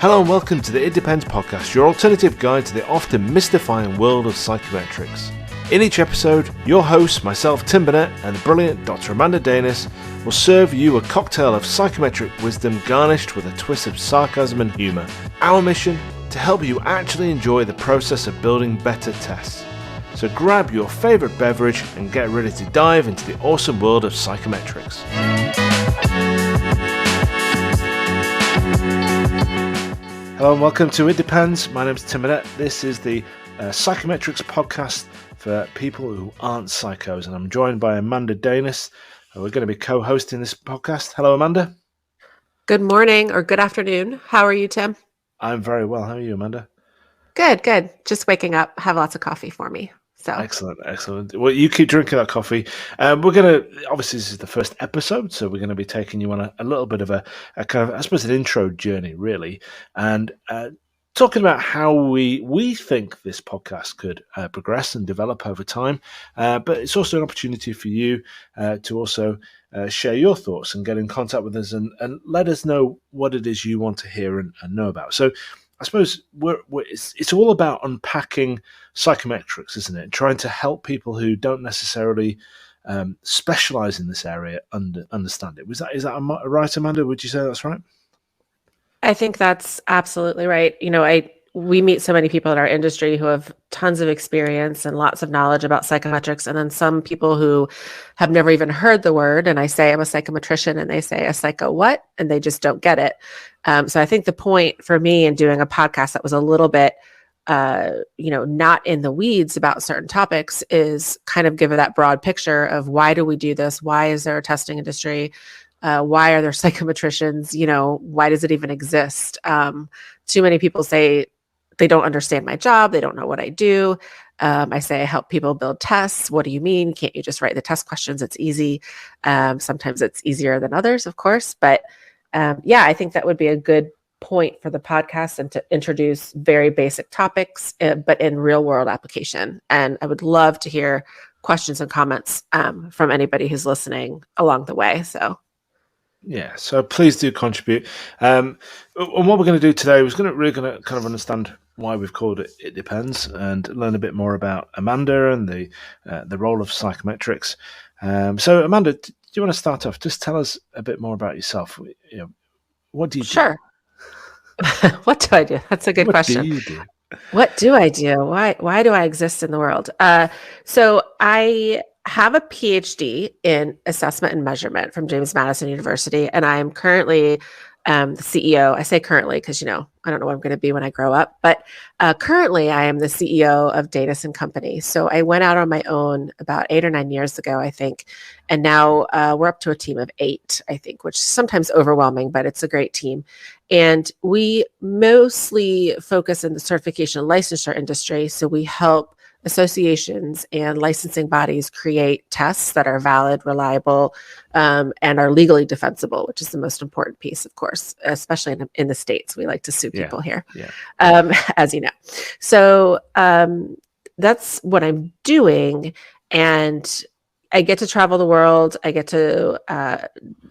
Hello and welcome to the It Depends podcast, your alternative guide to the often mystifying world of psychometrics. In each episode, your host, myself, Tim Burnett, and the brilliant Dr. Dainis will serve you a cocktail of psychometric wisdom garnished with a twist of sarcasm and humour. Our mission? To help you actually enjoy the process of building better tests. So grab your favourite beverage and get ready to dive into the awesome world of psychometrics. Hello and welcome to It Depends. My name is Tim Burnett. This is the Psychometrics podcast for people who aren't psychos, and I'm joined by Amanda Dainis. We're going to be co-hosting this podcast. Hello, Amanda. Good morning or good afternoon. How are you, Tim? I'm very well. How are you, Amanda? Good. Just waking up. Have lots of coffee for me. So Excellent. Well, you keep drinking that coffee. We're going to, obviously this is the first episode, so we're going to be taking you on a little bit of a kind of, I suppose, an intro journey, really, and talking about how we think this podcast could progress and develop over time. But it's also an opportunity for you to also share your thoughts and get in contact with us and let us know what it is you want to hear and know about. So I suppose it's all about unpacking psychometrics, isn't it? Trying to help people who don't necessarily specialize in this area understand it. Is that right, Amanda? Would you say that's right? I think that's absolutely right. We meet so many people in our industry who have tons of experience and lots of knowledge about psychometrics, and then some people who have never even heard the word. And I say I'm a psychometrician, and they say a psycho what, and they just don't get it. So I think the point for me in doing a podcast that was a little bit, not in the weeds about certain topics is kind of give it that broad picture of why do we do this? Why is there a testing industry? Why are there psychometricians? Why does it even exist? Too many people say they don't understand my job. They don't know what I do. I say I help people build tests. What do you mean? Can't you just write the test questions? It's easy. Sometimes it's easier than others, of course. But I think that would be a good point for the podcast and to introduce very basic topics, but in real world application. And I would love to hear questions and comments from anybody who's listening along the way. Yeah, so please do contribute. And what we're going to do today is really going to kind of understand why we've called it It Depends and learn a bit more about Amanda and the role of psychometrics. So Amanda, do you want to start off? Just tell us a bit more about yourself. What do you do? Sure. What do I do? That's a good question. What do you do? What do I do? Why do I exist in the world? So I have a PhD in assessment and measurement from James Madison University, and I'm currently the CEO. I say currently because, I don't know what I'm going to be when I grow up, but currently I am the CEO of Dainis and Company. So I went out on my own about 8 or 9 years ago, I think, and now we're up to a team of 8, I think, which is sometimes overwhelming, but it's a great team. And we mostly focus in the certification and licensure industry. So we help associations and licensing bodies create tests that are valid, reliable, and are legally defensible, which is the most important piece, of course, especially in the States. We like to sue people here, as you know. So that's what I'm doing. And I get to travel the world. I get to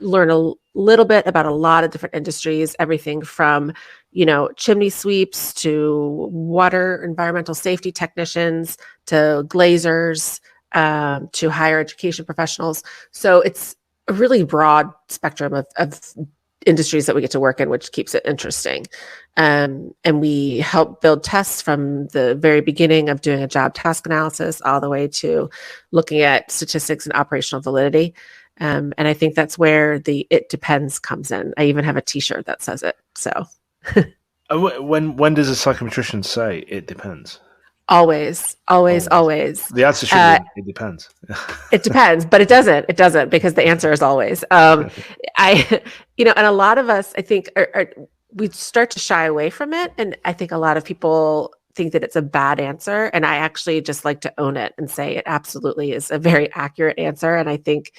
learn a little bit about a lot of different industries, everything from, chimney sweeps to water environmental safety technicians to glazers to higher education professionals. So it's a really broad spectrum of industries that we get to work in, which keeps it interesting. And we help build tests from the very beginning of doing a job task analysis all the way to looking at statistics and operational validity. And I think that's where the It Depends comes in. I even have a t-shirt that says it. So when does a psychometrician say it depends? Always. The answer should be it depends. It depends, but it doesn't because the answer is always. And a lot of us, I think, we start to shy away from it. And I think a lot of people think that it's a bad answer. And I actually just like to own it and say it absolutely is a very accurate answer. And I think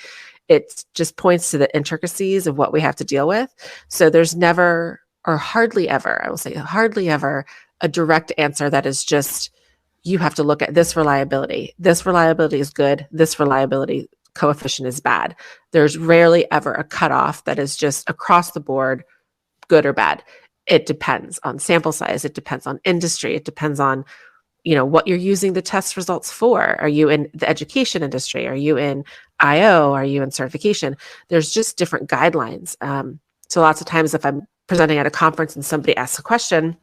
it just points to the intricacies of what we have to deal with. So there's never, or hardly ever, I will say hardly ever, a direct answer that is just, you have to look at this reliability. This reliability is good. This reliability coefficient is bad. There's rarely ever a cutoff that is just across the board, good or bad. It depends on sample size. It depends on industry. It depends on, what you're using the test results for. Are you in the education industry? Are you in IO? Are you in certification? There's just different guidelines. So lots of times if I'm presenting at a conference and somebody asks a question,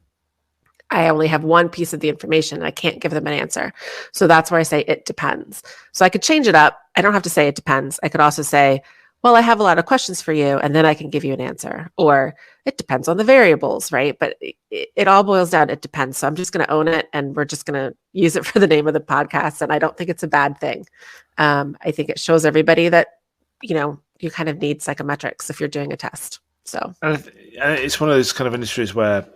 I only have one piece of the information and I can't give them an answer. So that's where I say it depends. So I could change it up. I don't have to say it depends. I could also say, well, I have a lot of questions for you, and then I can give you an answer. Or it depends on the variables, right? But it all boils down, it depends. So I'm just going to own it, and we're just going to use it for the name of the podcast. And I don't think it's a bad thing. I think it shows everybody that, you kind of need psychometrics if you're doing a test. So And it's one of those kind of industries where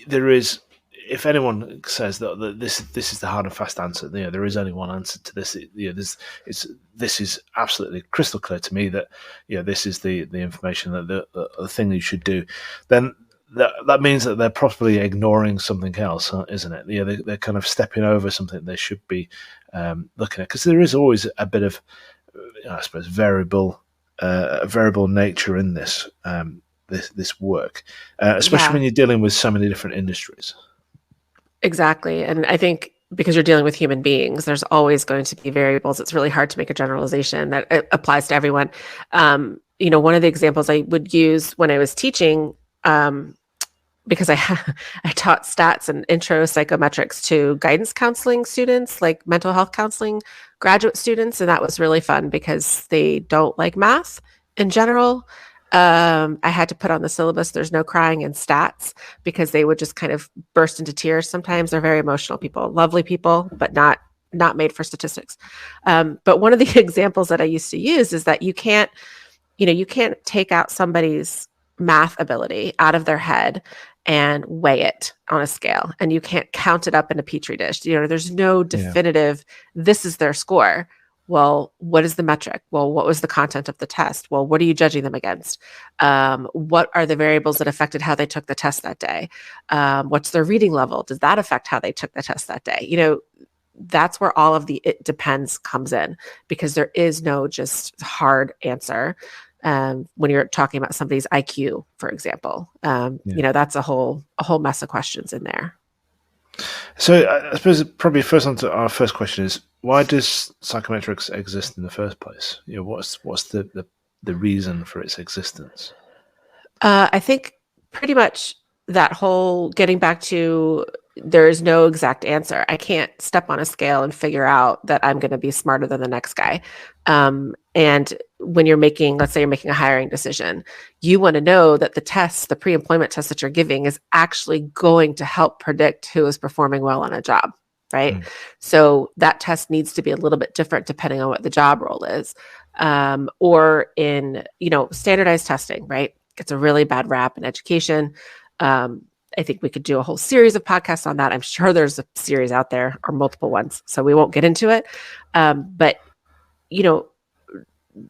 there is, if anyone says that this is the hard and fast answer, there is only one answer to this. This is absolutely crystal clear to me that this is the information that the thing that you should do. Then that means that they're probably ignoring something else, isn't it? They're kind of stepping over something they should be looking at, because there is always a bit of, I suppose, variable nature in this. This work, especially when you're dealing with so many different industries. Exactly. And I think because you're dealing with human beings, there's always going to be variables. It's really hard to make a generalization that applies to everyone. One of the examples I would use when I was teaching, because I taught stats and intro psychometrics to guidance counseling students, like mental health counseling graduate students. And that was really fun because they don't like math in general. I had to put on the syllabus, there's no crying in stats, because they would just kind of burst into tears. Sometimes they're very emotional people, lovely people, but not made for statistics. But one of the examples that I used to use is that you can't take out somebody's math ability out of their head and weigh it on a scale, and you can't count it up in a petri dish. There's no definitive, this is their score. Well, what is the metric? Well, what was the content of the test? Well, what are you judging them against? What are the variables that affected how they took the test that day? What's their reading level? Does that affect how they took the test that day? That's where all of the it depends comes in, because there is no just hard answer. When you're talking about somebody's IQ, for example, that's a whole mess of questions in there. So I suppose probably first on to our first question is, why does psychometrics exist in the first place? What's the reason for its existence? I think pretty much that whole getting back to, there is no exact answer. I can't step on a scale and figure out that I'm going to be smarter than the next guy. And when you're let's say you're making a hiring decision, you want to know that the pre-employment test that you're giving is actually going to help predict who is performing well on a job, right? So that test needs to be a little bit different depending on what the job role is. Or in, standardized testing, right? It's a really bad rap in education. I think we could do a whole series of podcasts on that. I'm sure there's a series out there, or multiple ones, so we won't get into it. But,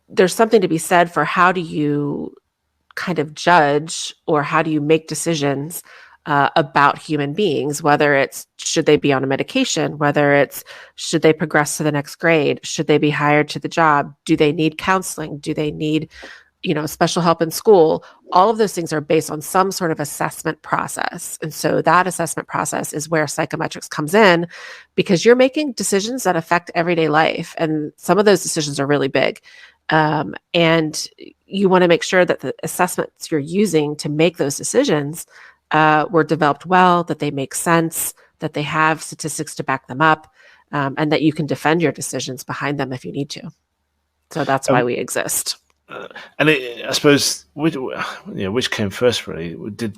there's something to be said for how do you kind of judge, or how do you make decisions about human beings, whether it's should they be on a medication, whether it's should they progress to the next grade, should they be hired to the job, do they need counseling, do they need special help in school. All of those things are based on some sort of assessment process. And so that assessment process is where psychometrics comes in, because you're making decisions that affect everyday life. And some of those decisions are really big. And you want to make sure that the assessments you're using to make those decisions were developed well, that they make sense, that they have statistics to back them up, and that you can defend your decisions behind them if you need to. So that's why we exist. And I suppose, which came first, really? Did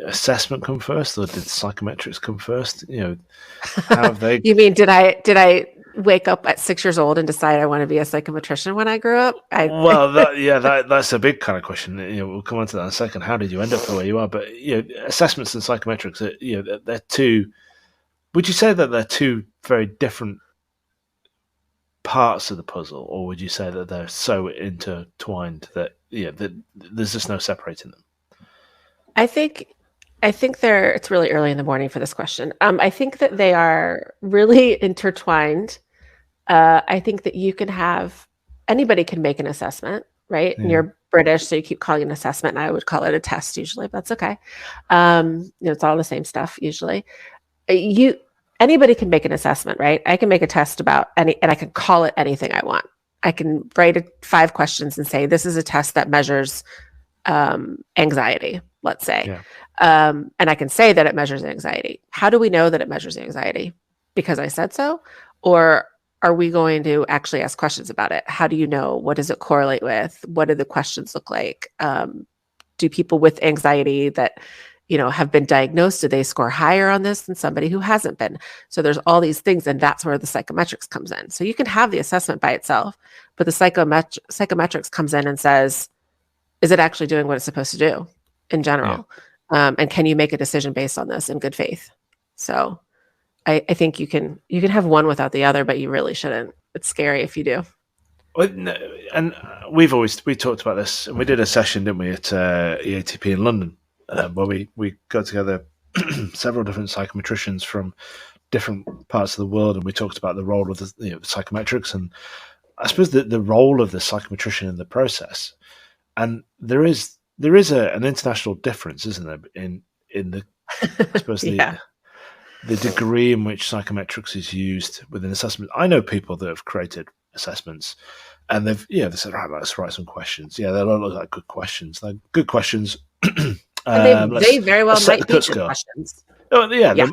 assessment come first, or did psychometrics come first? How have they? You mean, did I wake up at 6 years old and decide I want to be a psychometrician when I grew up? Well, that's a big kind of question. We'll come on to that in a second. How did you end up the way you are? But assessments and psychometrics, they're two. Would you say that they're two very different parts of the puzzle, or would you say that they're so intertwined that that there's just no separating them? I think it's really early in the morning for this question. I think that they are really intertwined. I think that anybody can make an assessment. right? And Yeah. you're British, so you keep calling it an assessment, and I would call it a test usually, but that's okay. It's all the same stuff usually. You Anybody can make an assessment, right? I can make a test about and I can call it anything I want. I can write 5 questions and say this is a test that measures anxiety, let's say. Yeah. And I can say that it measures anxiety. How do we know that it measures anxiety? Because I said so? Or are we going to actually ask questions about it? How do you know? What does it correlate with? What do the questions look like? Do people with anxiety that have been diagnosed, do they score higher on this than somebody who hasn't been? So there's all these things, and that's where the psychometrics comes in. So you can have the assessment by itself, but the psychometrics comes in and says, is it actually doing what it's supposed to do in general? And can you make a decision based on this in good faith? So I think you can have one without the other, but you really shouldn't. It's scary if you do. Well, and we talked about this, and we did a session, didn't we, at EATP in London, where we got together several different psychometricians from different parts of the world, and we talked about the role of the psychometrics, and I suppose the role of the psychometrician in the process. And there is an international difference, isn't there, in the I suppose the degree in which psychometrics is used within assessment. I know people that have created assessments, and they said, right, let's write some questions. Yeah, they don't look like good questions. They're good questions. And they very well might be good questions. Oh, yeah,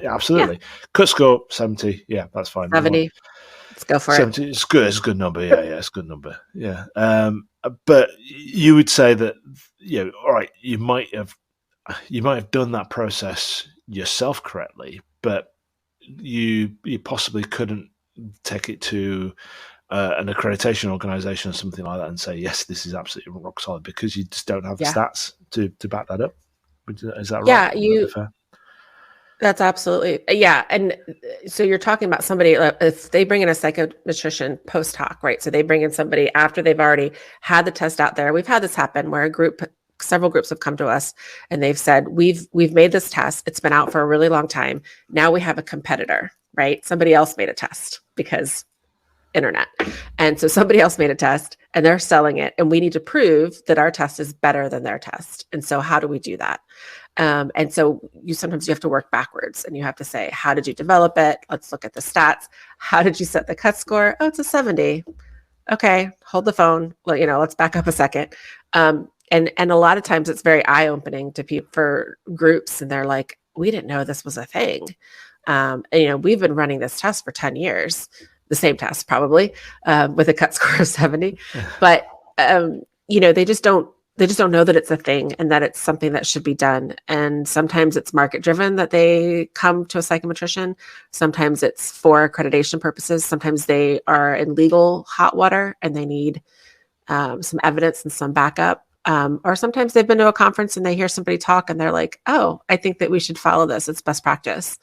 absolutely. Yeah. Cut score 70. Yeah, that's fine. 70. Let's go for 70. It's good. It's a good number. Yeah, it's a good number. Yeah. But you would say that, all right, you might have done that process yourself correctly, but you possibly couldn't take it to an accreditation organization or something like that and say, yes, this is absolutely rock solid, because you just don't have the stats to back that up. Is that right? Yeah, that's absolutely, yeah. And so you're talking about somebody, if they bring in a psychometrician post hoc, right? So they bring in somebody after they've already had the test out there. We've had this happen where several groups have come to us and they've said, we've made this test. It's been out for a really long time. Now we have a competitor, right? Somebody else made a test because internet. And so somebody else made a test and they're selling it. And we need to prove that our test is better than their test. And so how do we do that? And so sometimes you have to work backwards and you have to say, how did you develop it? Let's look at the stats. How did you set the cut score? Oh, it's a 70. Okay, hold the phone. Let's back up a second. And a lot of times it's very eye-opening to people, for groups, and they're like, we didn't know this was a thing. We've been running this test for 10 years, the same test probably, with a cut score of 70, but they just don't know that it's a thing and that it's something that should be done. And sometimes it's market driven that they come to a psychometrician. Sometimes it's for accreditation purposes. Sometimes they are in legal hot water and they need some evidence and some backup. Or sometimes they've been to a conference and they hear somebody talk and they're like, oh, I think that we should follow this. It's best practice.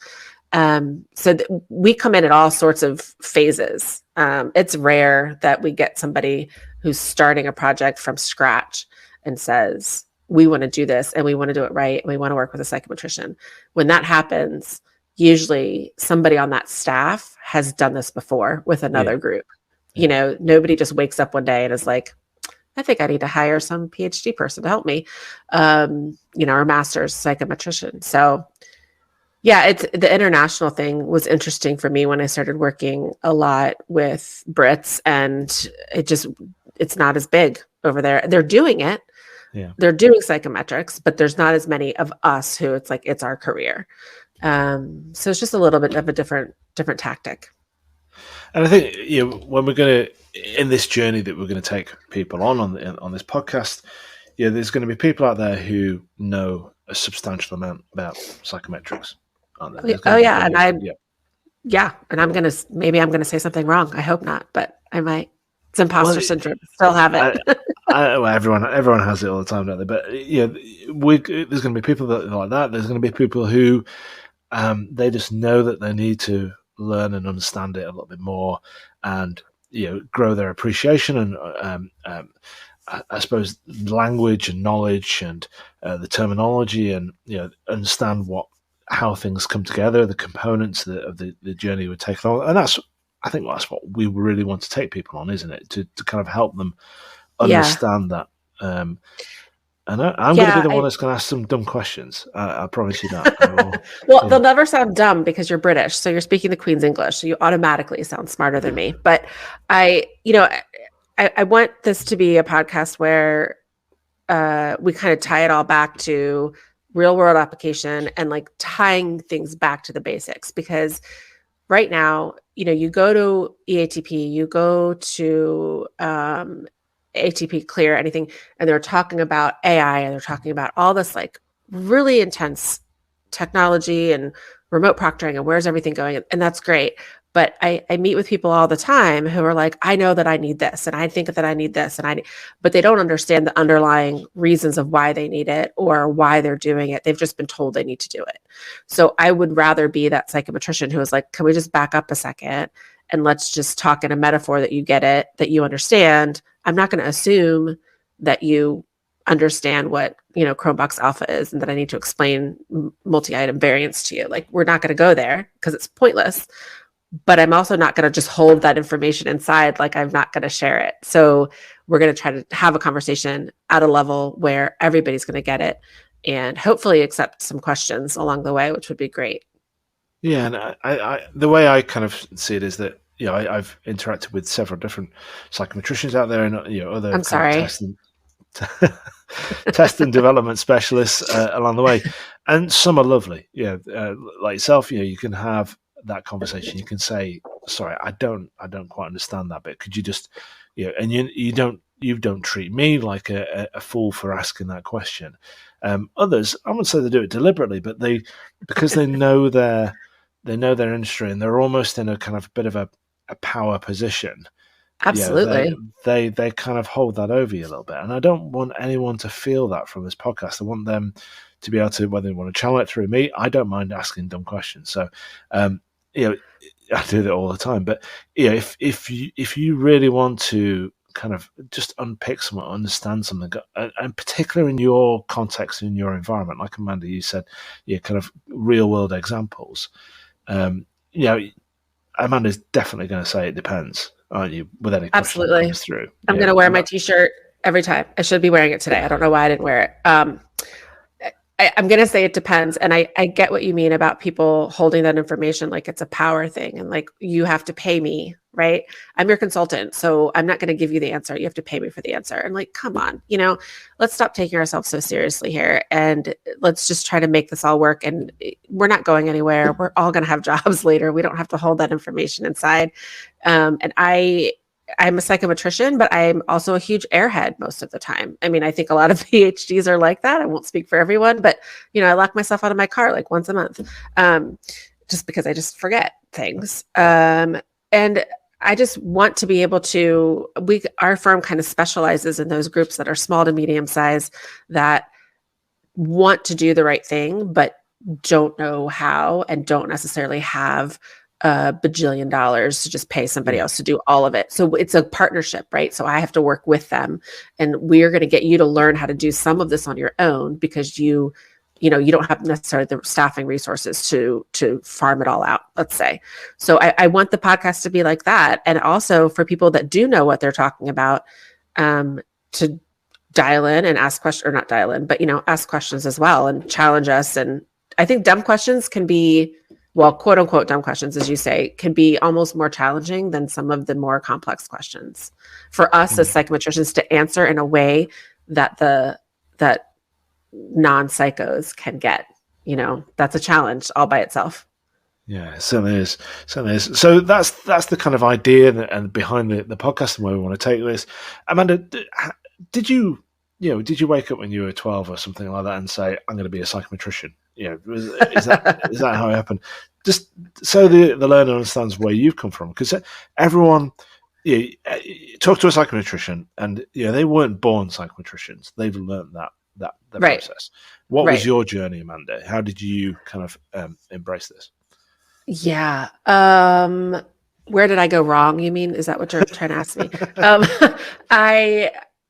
We come in at all sorts of phases. It's rare that we get somebody who's starting a project from scratch and says, we want to do this and we want to do it right. And we want to work with a psychometrician. When that happens, usually somebody on that staff has done this before with another group. Nobody just wakes up one day and is like, I think I need to hire some PhD person to help me, or master's psychometrician. So yeah, it's the international thing was interesting for me when I started working a lot with Brits, and it's not as big over there. They're doing it. Yeah. They're doing psychometrics, but there's not as many of us who it's like, it's our career. So it's just a little bit of a different tactic. And I think, when we're going to, in this journey that we're going to take people on this podcast, there's going to be people out there who know a substantial amount about psychometrics. And I'm going to say something wrong. I hope not, but I might. It's imposter syndrome. Still have it. Everyone has it all the time, don't they? But there's going to be people that are like that. There's going to be people who they just know that they need to learn and understand it a little bit more, and grow their appreciation and I suppose language and knowledge and the terminology, and understand how things come together, the components of the journey we're taking on. And I think that's what we really want to take people on, isn't it? To kind of help them Yeah. understand that. And I'm going to be Yeah. the one that's going to ask some dumb questions. I promise you that. I will. Well, Yeah. they'll never sound dumb because you're British. So you're speaking the Queen's English. So you automatically sound smarter than me. But I, you know, I want this to be a podcast where we kind of tie it all back to real world application and like tying things back to the basics. Because right now, you go to EATP, you go to ATP Clear, anything, and they're talking about AI and they're talking about all this like really intense technology and remote proctoring and where's everything going. And that's great. But I meet with people all the time who are like, I know that I need this and I think that I need this but they don't understand the underlying reasons of why they need it or why they're doing it. They've just been told they need to do it. So I would rather be that psychometrician who is like, can we just back up a second and let's just talk in a metaphor that you get it, that you understand. I'm not going to assume that you understand what Chromevox alpha is and that I need to explain multi-item variance to you. Like, we're not going to go there because it's pointless. But I'm also not going to just hold that information inside. Like, I'm not going to share it. So we're going to try to have a conversation at a level where everybody's going to get it and hopefully accept some questions along the way, which would be great. Yeah, and I the way I kind of see it is that I've interacted with several different psychometricians out there, and other I'm kind of sorry. test and development specialists along the way, and some are lovely. Like yourself, you can have that conversation. You can say, "Sorry, I don't quite understand that bit. Could you just, and you don't treat me like a fool for asking that question." Others, I wouldn't say they do it deliberately, but because they know their industry and they're almost in a kind of bit of a power position. Yeah, Absolutely. they kind of hold that over you a little bit, and I don't want anyone to feel that from this podcast. I want them to be able to, whether they want to channel it through me. I don't mind asking dumb questions, so um, I do that all the time. But if you really want to kind of just unpick something, understand something, and particularly in your context, in your environment, like Amanda, you said, kind of real world examples. Um, you know, Amanda's definitely going to say it depends, aren't you? With any question that Absolutely. comes through. I'm going to wear my t-shirt every time. I should be wearing it today. I don't know why I didn't wear it. I'm going to say it depends. And I get what you mean about people holding that information like it's a power thing and like, you have to pay me, right? I'm your consultant, so I'm not going to give you the answer. You have to pay me for the answer. And like, come on, let's stop taking ourselves so seriously here. And let's just try to make this all work. And we're not going anywhere. We're all going to have jobs later. We don't have to hold that information inside. And I'm a psychometrician, but I'm also a huge airhead most of the time. I mean, I think a lot of PhDs are like that. I won't speak for everyone, but I lock myself out of my car like once a month, just because I just forget things. And I just want to be able to. Our firm kind of specializes in those groups that are small to medium size that want to do the right thing, but don't know how and don't necessarily have a bajillion dollars to just pay somebody else to do all of it. So it's a partnership, right? So I have to work with them, and we're going to get you to learn how to do some of this on your own because you don't have necessarily the staffing resources to farm it all out, let's say. So I want the podcast to be like that. And also for people that do know what they're talking about, to dial in and ask questions, or not dial in, but ask questions as well and challenge us. And I think dumb questions can be, well, quote unquote dumb questions, as you say, can be almost more challenging than some of the more complex questions for us as psychometricians to answer in a way that that non-psychos can get. That's a challenge all by itself. Yeah, it certainly is. Certainly is. So that's the kind of idea and behind the podcast and where we want to take this. Amanda, did you wake up when you were 12 or something like that and say, I'm going to be a psychometrician? Is that how it happened? Just so the learner understands where you've come from, because everyone, talk to a psychometrician, and they weren't born psychometricians. They've learned that Right. process. What Right. was your journey, Amanda? How did you kind of embrace this? Yeah. Where did I go wrong? You mean, is that what you're trying to ask me?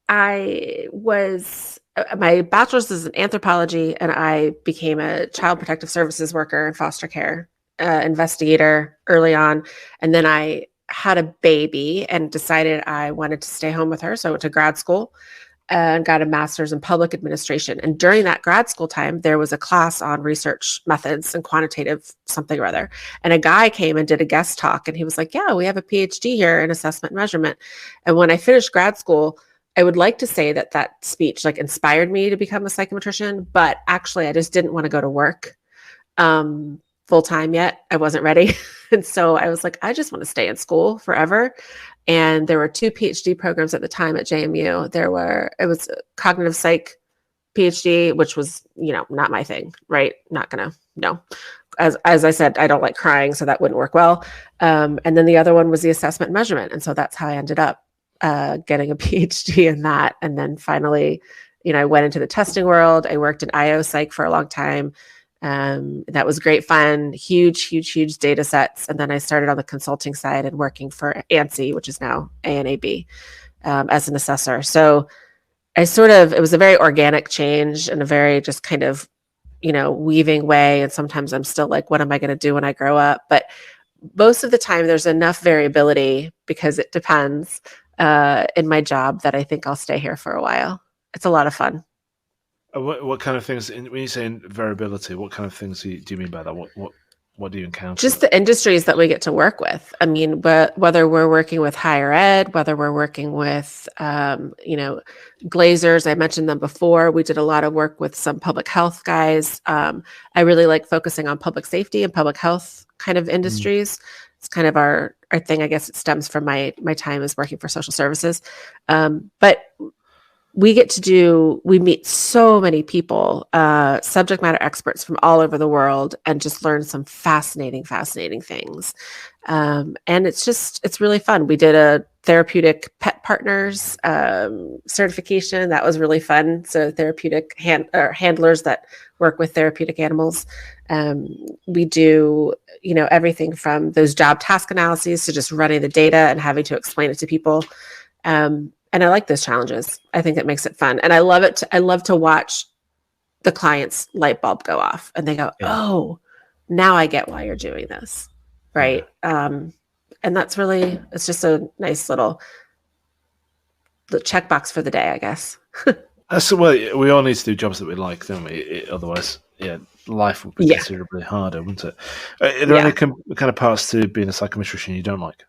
I was my bachelor's is in anthropology, and I became a child protective services worker in foster care, investigator early on, and then I had a baby and decided I wanted to stay home with her. So I went to grad school and got a master's in public administration. And during that grad school time, there was a class on research methods and quantitative something or other. And a guy came and did a guest talk, and he was like, yeah, we have a PhD here in assessment measurement. And when I finished grad school, I would like to say that that speech like inspired me to become a psychometrician, but actually I just didn't want to go to work full time yet. I wasn't ready. And so I was like, I just want to stay in school forever. And there were 2 PhD programs at the time at JMU. It was a cognitive psych PhD, which was, not my thing, right? Not gonna, no. As I said, I don't like crying, so that wouldn't work well. And then the other one was the assessment measurement. And so that's how I ended up getting a PhD in that. And then finally, I went into the testing world. I worked in IO psych for a long time. That was great fun, huge data sets. And then I started on the consulting side and working for ANSI, which is now ANAB, as an assessor. So it was a very organic change and a very just kind of, weaving way. And sometimes I'm still like, what am I going to do when I grow up? But most of the time there's enough variability because it depends in my job that I think I'll stay here for a while. It's a lot of fun. What kind of things, when you say variability, what kind of things do you mean by that? What do you encounter? Just the industries that we get to work with. I mean, but whether we're working with higher ed, whether we're working with, glazers, I mentioned them before. We did a lot of work with some public health guys. I really like focusing on public safety and public health kind of industries. It's kind of our thing. I guess it stems from my time as working for social services. But we meet so many people, subject matter experts from all over the world, and just learn some fascinating things. And it's really fun. We did a therapeutic pet partners certification. That was really fun. So therapeutic handlers that work with therapeutic animals. We do, everything from those job task analyses to just running the data and having to explain it to people. And I like those challenges. I think it makes it fun. And I love it. I love to watch the client's light bulb go off and they go, oh, now I get why you're doing this. Right. Yeah. And it's just a nice little checkbox for the day, I guess. Well, we all need to do jobs that we like, don't we? Otherwise, life would be considerably harder, wouldn't it? Are there any kind of parts to being a psychometrician you don't like?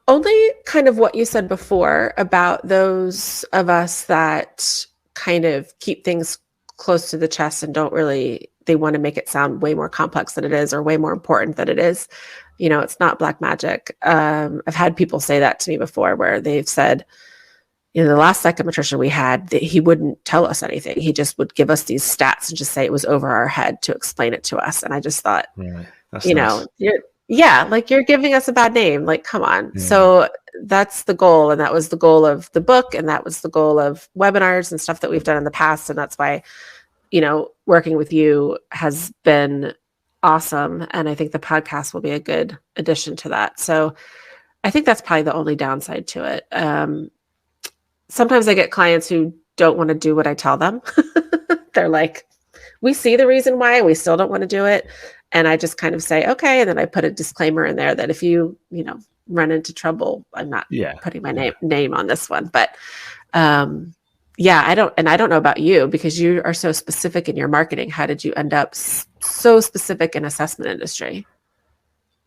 Only kind of what you said before about those of us that kind of keep things close to the chest and they want to make it sound way more complex than it is or way more important than it is. It's not black magic. I've had people say that to me before where they've said, the last psychometrician we had, he wouldn't tell us anything. He just would give us these stats and just say it was over our head to explain it to us. And I just thought, that's nice. Like you're giving us a bad name. Like, come on. Yeah. So that's the goal. And that was the goal of the book. And that was the goal of webinars and stuff that we've done in the past. And that's why, working with you has been awesome. And I think the podcast will be a good addition to that. So I think that's probably the only downside to it. Sometimes I get clients who don't want to do what I tell them. They're like, we see the reason why, we still don't want to do it. And I just kind of say, okay. And then I put a disclaimer in there that if you, run into trouble, I'm not putting my name on this one. But I don't know about you because you are so specific in your marketing. How did you end up so specific in assessment industry?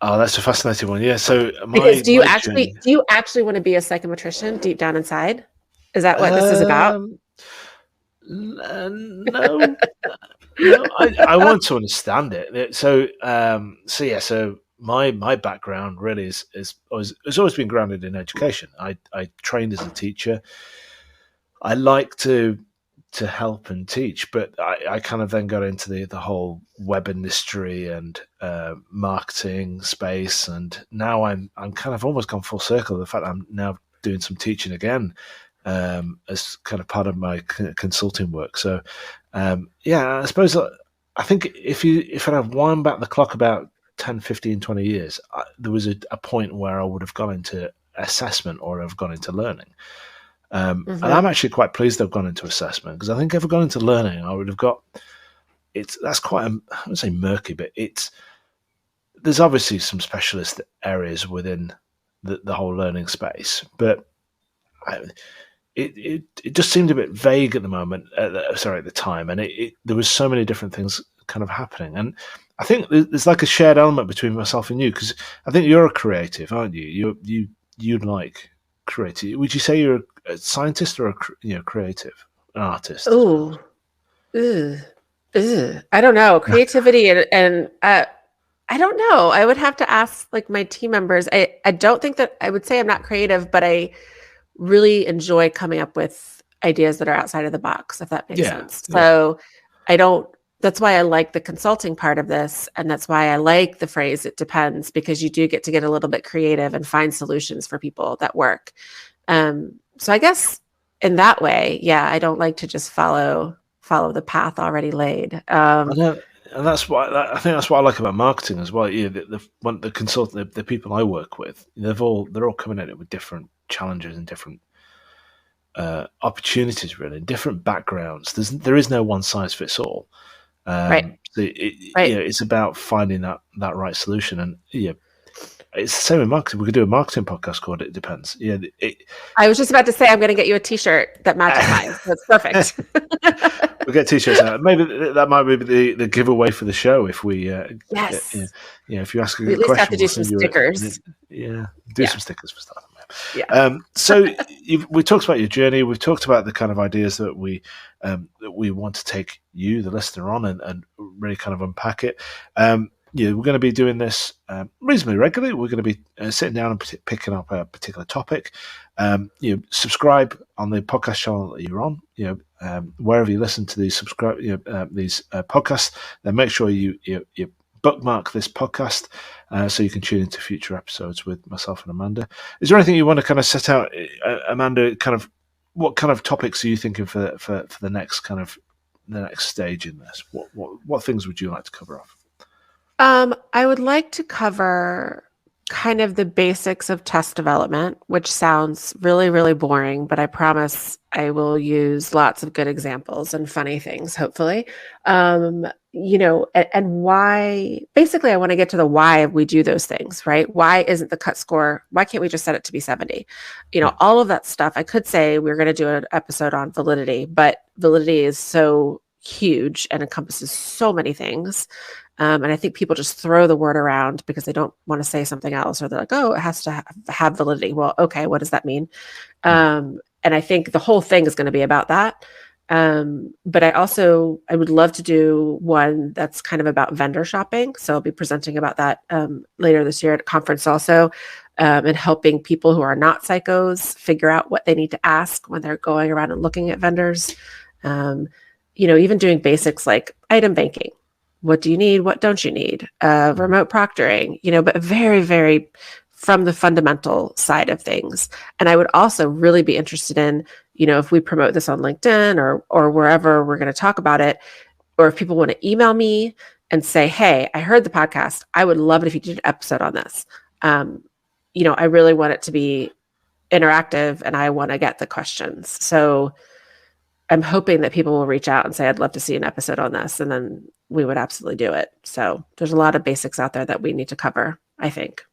Oh, that's a fascinating one. Yeah. So do you actually want to be a psychometrician deep down inside? Is that what this is about? No. No, I want to understand it. So my background really has always been grounded in education. I trained as a teacher. I like to help and teach, but I kind of then got into the whole web industry and marketing space, and now I'm kind of almost gone full circle. The fact that I'm now doing some teaching again as kind of part of my consulting work. So. I suppose I think if I'd have wound back the clock about 10, 15, 20 years, there was a point where I would have gone into assessment or have gone into learning. And I'm actually quite pleased I've gone into assessment because I think if I'd gone into learning, I would have got that's quite I wouldn't say murky, but there's obviously some specialist areas within the whole learning space, but I, it just seemed a bit vague at the moment. Sorry, at the time, and there was so many different things kind of happening, and I think there's like a shared element between myself and you, because I think you're a creative, aren't you? You like creative. Would you say you're a scientist or creative, an artist as well? Ooh, ugh, ugh. I don't know. Creativity and I don't know. I would have to ask like my team members. I don't think that I would say I'm not creative, but I really enjoy coming up with ideas that are outside of the box, if that makes Yeah, sense. yeah. So I don't, that's why I like the consulting part of this. And that's why I like the phrase, it depends, because you do get to get a little bit creative and find solutions for people that work. So I guess in that way, yeah, I don't like to just follow the path already laid. I know, and that's why I think that's what I like about marketing as well. Yeah, the consultant, the people I work with, they're all coming at it with different challenges and different opportunities, really, different backgrounds. There is no one size fits all. Right, So right. it's about finding that right solution, and it's the same in marketing. We could do a marketing podcast called "It Depends." Yeah, I was just about to say I'm going to get you a T-shirt that matches mine. So it's perfect. we'll get t-shirts out. Maybe that might be the giveaway for the show if we Yes. if you ask a We at good least have question, to we'll do some send you stickers. do Yeah. some stickers for stuff. Yeah. So we talked about your journey. We've talked about the kind of ideas that we want to take you, the listener, on and really kind of unpack it. We're going to be doing this reasonably regularly. We're going to be sitting down and picking up a particular topic. Subscribe on the podcast channel that you're on. Wherever you listen to these podcasts, then make sure you bookmark this podcast so you can tune into future episodes with myself and Amanda. Is there anything you want to kind of set out, Amanda? Kind of what kind of topics are you thinking for the next kind of the next stage in this? What things would you like to cover off? I would like to cover kind of the basics of test development, which sounds really, really boring, but I promise I will use lots of good examples and funny things, hopefully. And why, basically, I want to get to the why we do those things, right? Why isn't the cut score, why can't we just set it to be 70? Yeah. All of that stuff. I could say we're going to do an episode on validity, but validity is so huge and encompasses so many things. And I think people just throw the word around because they don't want to say something else, or they're like, oh, it has to have validity. Well, okay, what does that mean? And I think the whole thing is going to be about that. But I would love to do one that's kind of about vendor shopping. So I'll be presenting about that later this year at a conference also, and helping people who are not psychos figure out what they need to ask when they're going around and looking at vendors. Even doing basics like item banking. What do you need? What don't you need? Remote proctoring, but very, very from the fundamental side of things. And I would also really be interested in, if we promote this on LinkedIn or wherever we're going to talk about it, or if people want to email me and say, hey, I heard the podcast. I would love it if you did an episode on this. I really want it to be interactive and I want to get the questions. So I'm hoping that people will reach out and say, I'd love to see an episode on this. And then we would absolutely do it. So there's a lot of basics out there that we need to cover, I think.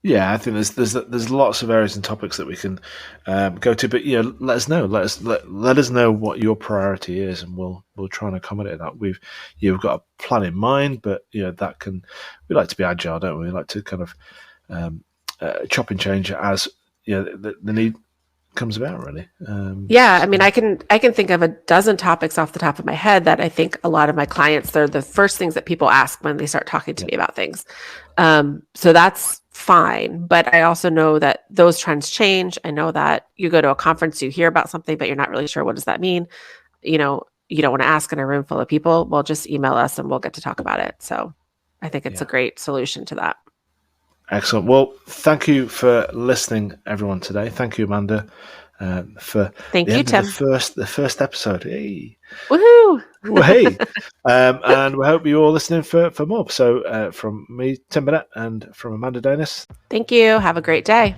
Yeah, I think there's lots of areas and topics that we can go to, but let us know. Let us know what your priority is, and we'll try and accommodate that. You've got a plan in mind, but we like to be agile, don't we? We like to kind of chop and change as the need comes about, really. I can think of a dozen topics off the top of my head that I think a lot of my clients, they're the first things that people ask when they start talking to me about things. So that's fine. But I also know that those trends change. I know that you go to a conference, you hear about something, but you're not really sure what does that mean. You don't want to ask in a room full of people. Well, just email us and we'll get to talk about it. So I think it's a great solution to that. Excellent. Well, thank you for listening, everyone, today. Thank you, Amanda, for Thank the you, end Tim. of the first episode. Hey. Woohoo! Well, hey. And we hope you're all listening for more. So from me, Tim Burnett, and from Amanda Dainis. Thank you. Have a great day.